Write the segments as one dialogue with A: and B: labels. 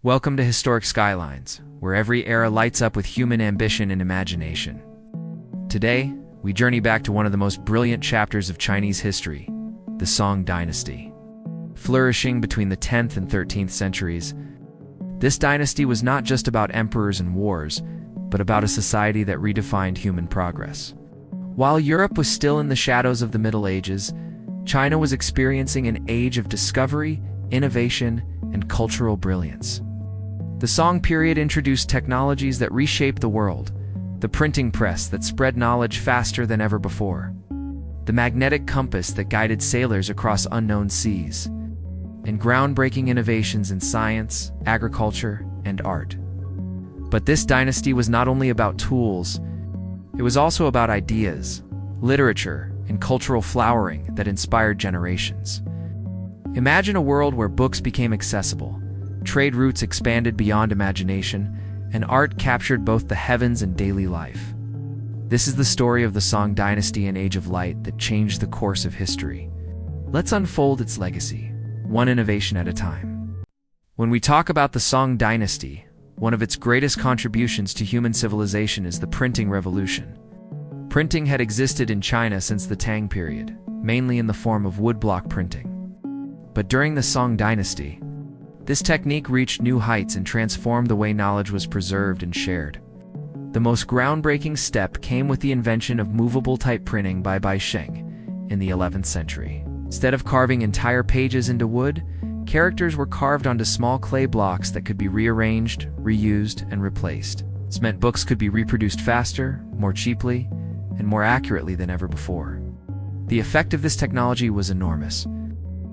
A: Welcome to Historic Skylines, where every era lights up with human ambition and imagination. Today, we journey back to one of the most brilliant chapters of Chinese history, the Song Dynasty. Flourishing between the 10th and 13th centuries, this dynasty was not just about emperors and wars, but about a society that redefined human progress. While Europe was still in the shadows of the Middle Ages, China was experiencing an age of discovery, innovation, and cultural brilliance. The Song period introduced technologies that reshaped the world, the printing press that spread knowledge faster than ever before, the magnetic compass that guided sailors across unknown seas, and groundbreaking innovations in science, agriculture, and art. But this dynasty was not only about tools, it was also about ideas, literature, and cultural flowering that inspired generations. Imagine a world where books became accessible, trade routes expanded beyond imagination, and art captured both the heavens and daily life. This is the story of the Song Dynasty, an age of light that changed the course of history. Let's unfold its legacy, one innovation at a time. When we talk about the Song Dynasty, one of its greatest contributions to human civilization is the printing revolution. Printing had existed in China since the Tang period, mainly in the form of woodblock printing. But during the Song Dynasty, this technique reached new heights and transformed the way knowledge was preserved and shared. The most groundbreaking step came with the invention of movable type printing by Bai Sheng in the 11th century. Instead of carving entire pages into wood, characters were carved onto small clay blocks that could be rearranged, reused, and replaced. This meant books could be reproduced faster, more cheaply, and more accurately than ever before. The effect of this technology was enormous.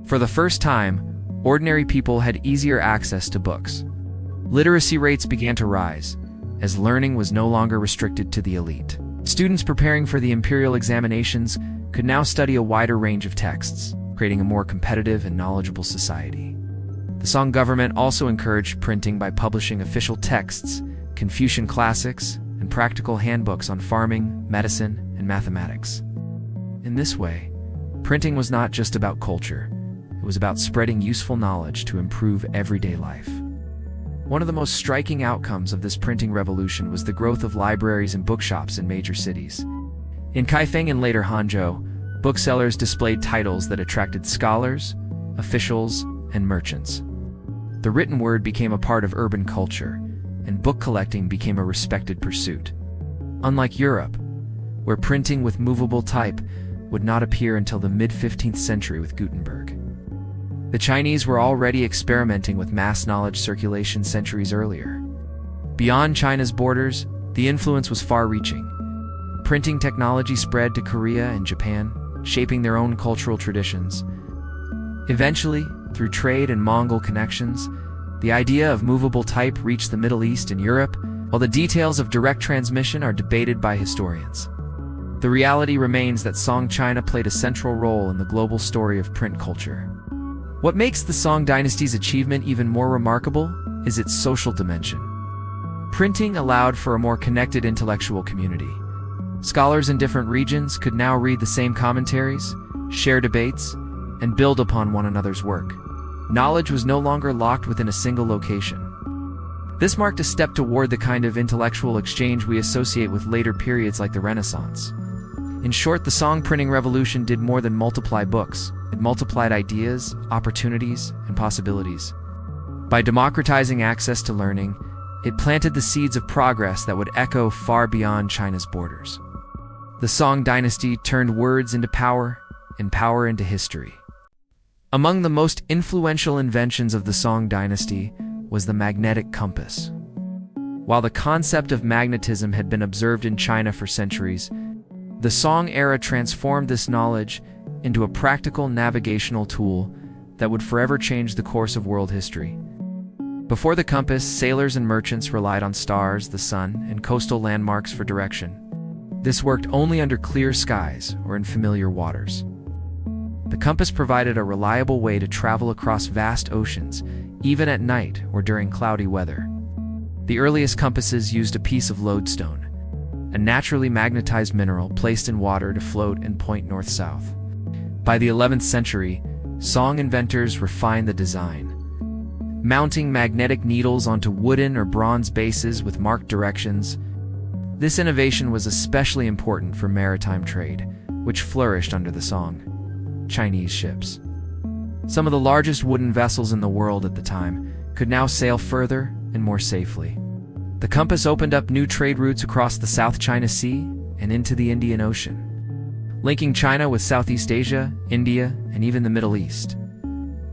A: For the first time, ordinary people had easier access to books. Literacy rates began to rise, as learning was no longer restricted to the elite. Students preparing for the imperial examinations could now study a wider range of texts, creating a more competitive and knowledgeable society. The Song government also encouraged printing by publishing official texts, Confucian classics, and practical handbooks on farming, medicine, and mathematics. In this way, printing was not just about culture. It was about spreading useful knowledge to improve everyday life. One of the most striking outcomes of this printing revolution was the growth of libraries and bookshops in major cities. In Kaifeng and later Hangzhou, booksellers displayed titles that attracted scholars, officials, and merchants. The written word became a part of urban culture, and book collecting became a respected pursuit. Unlike Europe, where printing with movable type would not appear until the mid-15th century with Gutenberg. The Chinese were already experimenting with mass knowledge circulation centuries earlier. Beyond China's borders, the influence was far-reaching. Printing technology spread to Korea and Japan, shaping their own cultural traditions. Eventually, through trade and Mongol connections, the idea of movable type reached the Middle East and Europe, while the details of direct transmission are debated by historians. The reality remains that Song China played a central role in the global story of print culture. What makes the Song Dynasty's achievement even more remarkable is its social dimension. Printing allowed for a more connected intellectual community. Scholars in different regions could now read the same commentaries, share debates, and build upon one another's work. Knowledge was no longer locked within a single location. This marked a step toward the kind of intellectual exchange we associate with later periods like the Renaissance. In short, the Song printing revolution did more than multiply books. It multiplied ideas, opportunities, and possibilities. By democratizing access to learning, it planted the seeds of progress that would echo far beyond China's borders. The Song Dynasty turned words into power, and power into history. Among the most influential inventions of the Song Dynasty was the magnetic compass. While the concept of magnetism had been observed in China for centuries, the Song era transformed this knowledge into a practical navigational tool that would forever change the course of world history. Before the compass, sailors and merchants relied on stars, the sun, and coastal landmarks for direction. This worked only under clear skies or in familiar waters. The compass provided a reliable way to travel across vast oceans, even at night or during cloudy weather. The earliest compasses used a piece of lodestone, a naturally magnetized mineral placed in water to float and point north-south. By the 11th century, Song inventors refined the design. mounting magnetic needles onto wooden or bronze bases with marked directions. This innovation was especially important for maritime trade, which flourished under the Song Chinese ships. Some of the largest wooden vessels in the world at the time could now sail further and more safely. The compass opened up new trade routes across the South China Sea and into the Indian Ocean, linking China with Southeast Asia, India, and even the Middle East.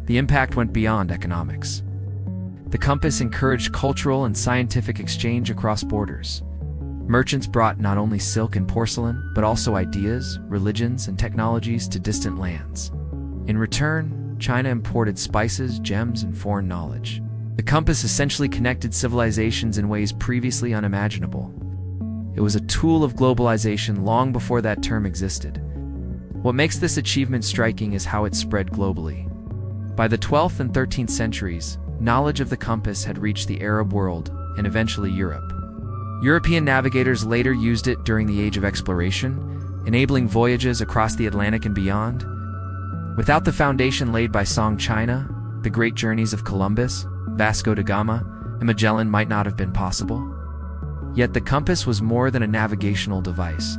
A: The impact went beyond economics. The compass encouraged cultural and scientific exchange across borders. Merchants brought not only silk and porcelain, but also ideas, religions, and technologies to distant lands. In return, China imported spices, gems, and foreign knowledge. The compass essentially connected civilizations in ways previously unimaginable. It was a tool of globalization long before that term existed. What makes this achievement striking is how it spread globally. By the 12th and 13th centuries, knowledge of the compass had reached the Arab world and eventually Europe. European navigators later used it during the Age of Exploration, enabling voyages across the Atlantic and beyond. Without the foundation laid by Song China, the great journeys of Columbus, Vasco da Gama, and Magellan might not have been possible. Yet the compass was more than a navigational device.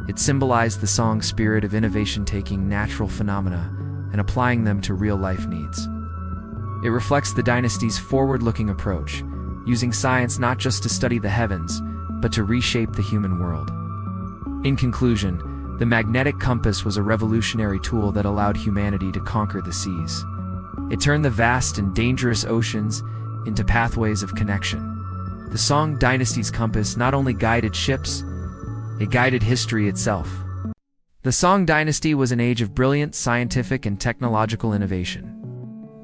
A: It symbolized the Song spirit of innovation, taking natural phenomena and applying them to real-life needs. It reflects the dynasty's forward-looking approach, using science not just to study the heavens, but to reshape the human world. In conclusion, the magnetic compass was a revolutionary tool that allowed humanity to conquer the seas. It turned the vast and dangerous oceans into pathways of connection. The Song Dynasty's compass not only guided ships, it guided history itself. The Song Dynasty was an age of brilliant scientific and technological innovation.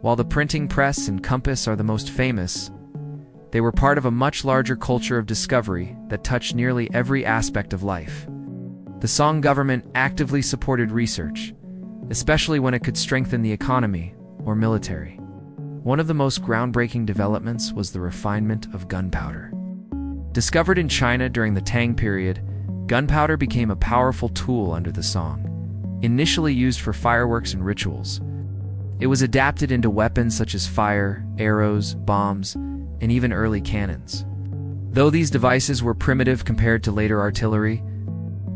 A: While the printing press and compass are the most famous, they were part of a much larger culture of discovery that touched nearly every aspect of life. The Song government actively supported research, especially when it could strengthen the economy or military. One of the most groundbreaking developments was the refinement of gunpowder. Discovered in China during the Tang period, gunpowder became a powerful tool under the Song. Initially used for fireworks and rituals, it was adapted into weapons such as fire, arrows, bombs, and even early cannons. Though these devices were primitive compared to later artillery,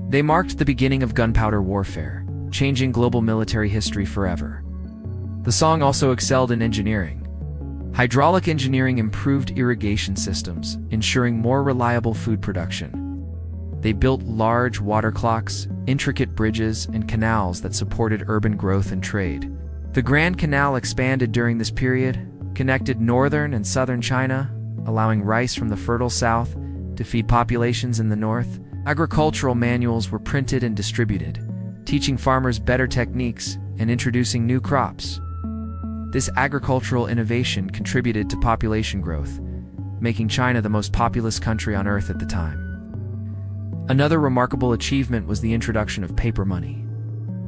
A: they marked the beginning of gunpowder warfare, changing global military history forever. The Song also excelled in engineering. Hydraulic engineering improved irrigation systems, ensuring more reliable food production. They built large water clocks, intricate bridges, and canals that supported urban growth and trade. The Grand Canal expanded during this period, connected northern and southern China, allowing rice from the fertile south to feed populations in the north. Agricultural manuals were printed and distributed, teaching farmers better techniques and introducing new crops. This agricultural innovation contributed to population growth, making China the most populous country on Earth at the time. Another remarkable achievement was the introduction of paper money.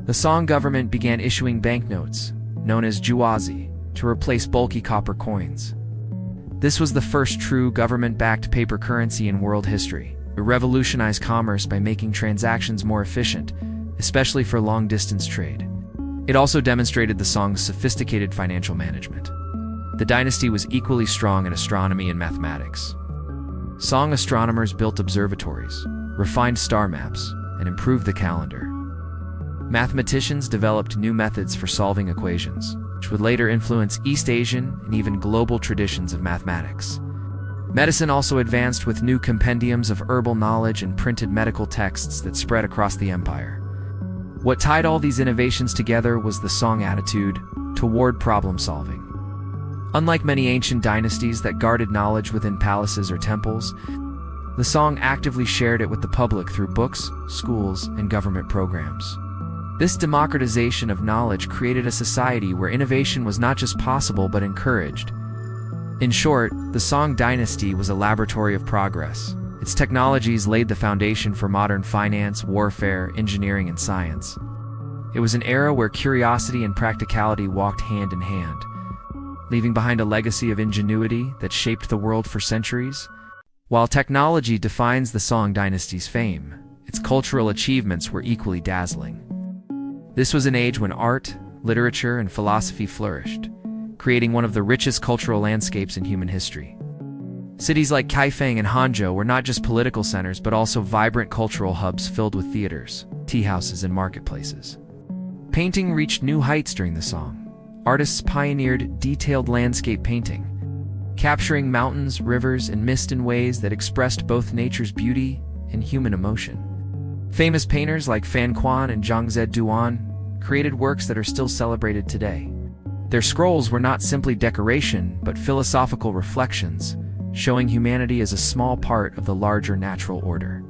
A: The Song government began issuing banknotes, known as juazi, to replace bulky copper coins. This was the first true government-backed paper currency in world history. It revolutionized commerce by making transactions more efficient, especially for long-distance trade. It also demonstrated the Song's sophisticated financial management. The dynasty was equally strong in astronomy and mathematics. Song astronomers built observatories, refined star maps, and improved the calendar. Mathematicians developed new methods for solving equations, which would later influence East Asian and even global traditions of mathematics. Medicine also advanced with new compendiums of herbal knowledge and printed medical texts that spread across the empire. What tied all these innovations together was the Song attitude toward problem-solving. Unlike many ancient dynasties that guarded knowledge within palaces or temples, the Song actively shared it with the public through books, schools, and government programs. This democratization of knowledge created a society where innovation was not just possible but encouraged. In short, the Song dynasty was a laboratory of progress. Its technologies laid the foundation for modern finance, warfare, engineering, and science. It was an era where curiosity and practicality walked hand in hand, leaving behind a legacy of ingenuity that shaped the world for centuries. While technology defines the Song dynasty's fame, its cultural achievements were equally dazzling. This was an age when art, literature, and philosophy flourished, creating one of the richest cultural landscapes in human history. Cities like Kaifeng and Hangzhou were not just political centers but also vibrant cultural hubs filled with theaters, tea houses, and marketplaces. Painting reached new heights during the Song. Artists pioneered detailed landscape painting, capturing mountains, rivers, and mist in ways that expressed both nature's beauty and human emotion. Famous painters like Fan Quan and Zhang Zeduan created works that are still celebrated today. Their scrolls were not simply decoration but philosophical reflections, showing humanity as a small part of the larger natural order.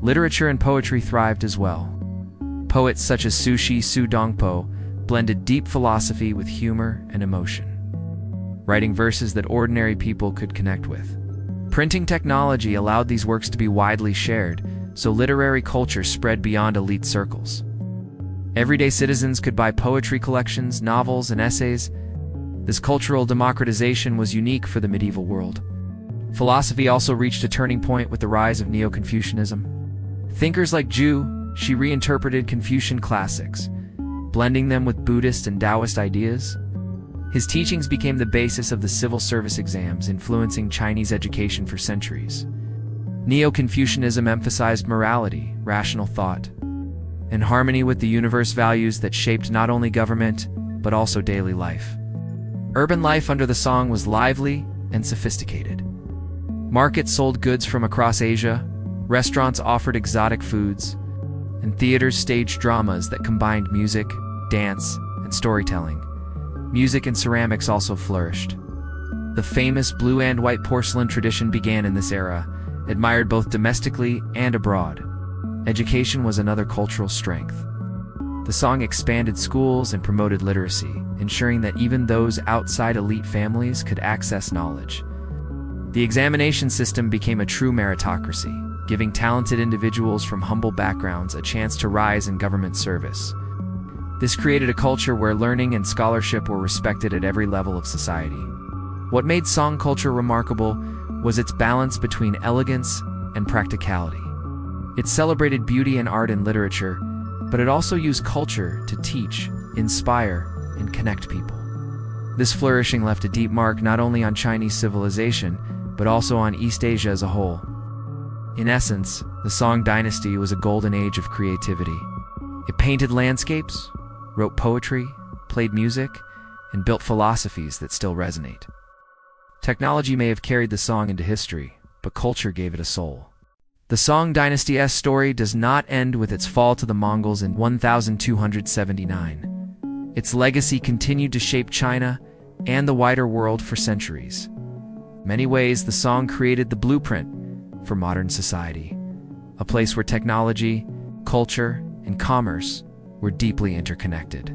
A: Literature and poetry thrived as well. Poets such as Su Shi Su Dongpo blended deep philosophy with humor and emotion, writing verses that ordinary people could connect with. Printing technology allowed these works to be widely shared, so literary culture spread beyond elite circles. Everyday citizens could buy poetry collections, novels, and essays. This cultural democratization was unique for the medieval world. Philosophy also reached a turning point with the rise of Neo-Confucianism. Thinkers like Zhu Xi reinterpreted Confucian classics, blending them with Buddhist and Taoist ideas. His teachings became the basis of the civil service exams, influencing Chinese education for centuries. Neo-Confucianism emphasized morality, rational thought, and harmony with the universe, values that shaped not only government, but also daily life. Urban life under the Song was lively and sophisticated. Markets sold goods from across Asia, restaurants offered exotic foods, and theaters staged dramas that combined music, dance, and storytelling. Music and ceramics also flourished. The famous blue and white porcelain tradition began in this era, admired both domestically and abroad. Education was another cultural strength. The Song expanded schools and promoted literacy, ensuring that even those outside elite families could access knowledge. The examination system became a true meritocracy, giving talented individuals from humble backgrounds a chance to rise in government service. This created a culture where learning and scholarship were respected at every level of society. What made Song culture remarkable was its balance between elegance and practicality. It celebrated beauty and art and literature, but it also used culture to teach, inspire, and connect people. This flourishing left a deep mark not only on Chinese civilization, but also on East Asia as a whole. In essence, the Song Dynasty was a golden age of creativity. It painted landscapes, wrote poetry, played music, and built philosophies that still resonate. Technology may have carried the Song into history, but culture gave it a soul. The Song Dynasty's story does not end with its fall to the Mongols in 1279. Its legacy continued to shape China and the wider world for centuries. In many ways, the Song created the blueprint for modern society, a place where technology, culture, and commerce were deeply interconnected.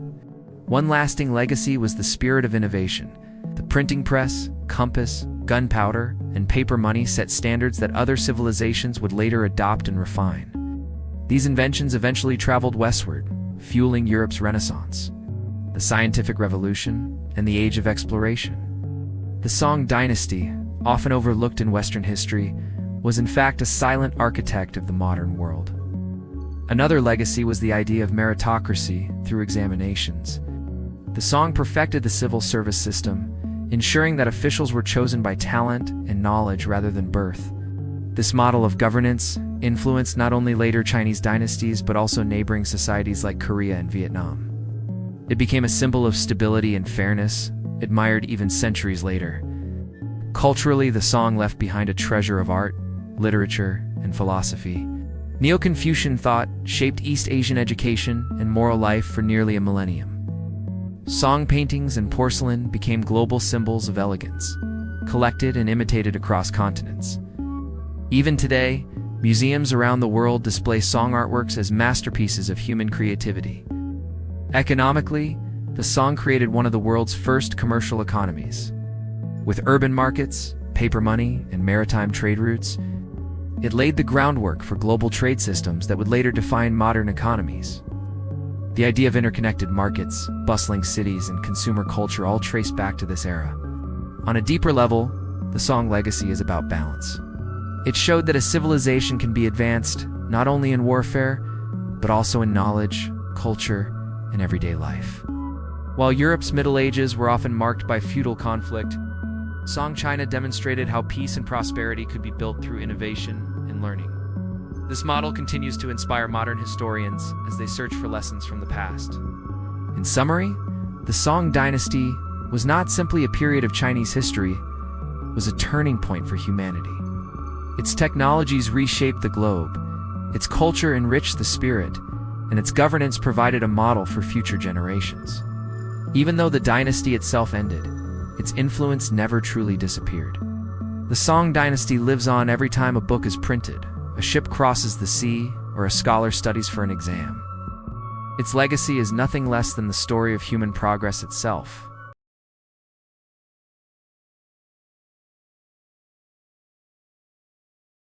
A: One lasting legacy was the spirit of innovation. The printing press, compass, gunpowder, and paper money set standards that other civilizations would later adopt and refine. These inventions eventually traveled westward, fueling Europe's Renaissance, the scientific revolution, and the age of exploration. The Song Dynasty, often overlooked in Western history, was in fact a silent architect of the modern world. Another legacy was the idea of meritocracy through examinations. The Song perfected the civil service system, ensuring that officials were chosen by talent and knowledge rather than birth. This model of governance influenced not only later Chinese dynasties but also neighboring societies like Korea and Vietnam. It became a symbol of stability and fairness, admired even centuries later. Culturally, the Song left behind a treasure of art, literature, and philosophy. Neo-Confucian thought shaped East Asian education and moral life for nearly a millennium. Song paintings and porcelain became global symbols of elegance, collected and imitated across continents. Even today, museums around the world display Song artworks as masterpieces of human creativity. Economically, the Song created one of the world's first commercial economies. With urban markets, paper money, and maritime trade routes, it laid the groundwork for global trade systems that would later define modern economies. The idea of interconnected markets, bustling cities, and consumer culture all trace back to this era. On a deeper level, the Song legacy is about balance. It showed that a civilization can be advanced not only in warfare, but also in knowledge, culture, and everyday life. While Europe's Middle Ages were often marked by feudal conflict, Song China demonstrated how peace and prosperity could be built through innovation and learning. This model continues to inspire modern historians as they search for lessons from the past. In summary, the Song Dynasty was not simply a period of Chinese history, it was a turning point for humanity. Its technologies reshaped the globe, its culture enriched the spirit, and its governance provided a model for future generations. Even though the dynasty itself ended, its influence never truly disappeared. The Song Dynasty lives on every time a book is printed, a ship crosses the sea, or a scholar studies for an exam. Its legacy is nothing less than the story of human progress itself,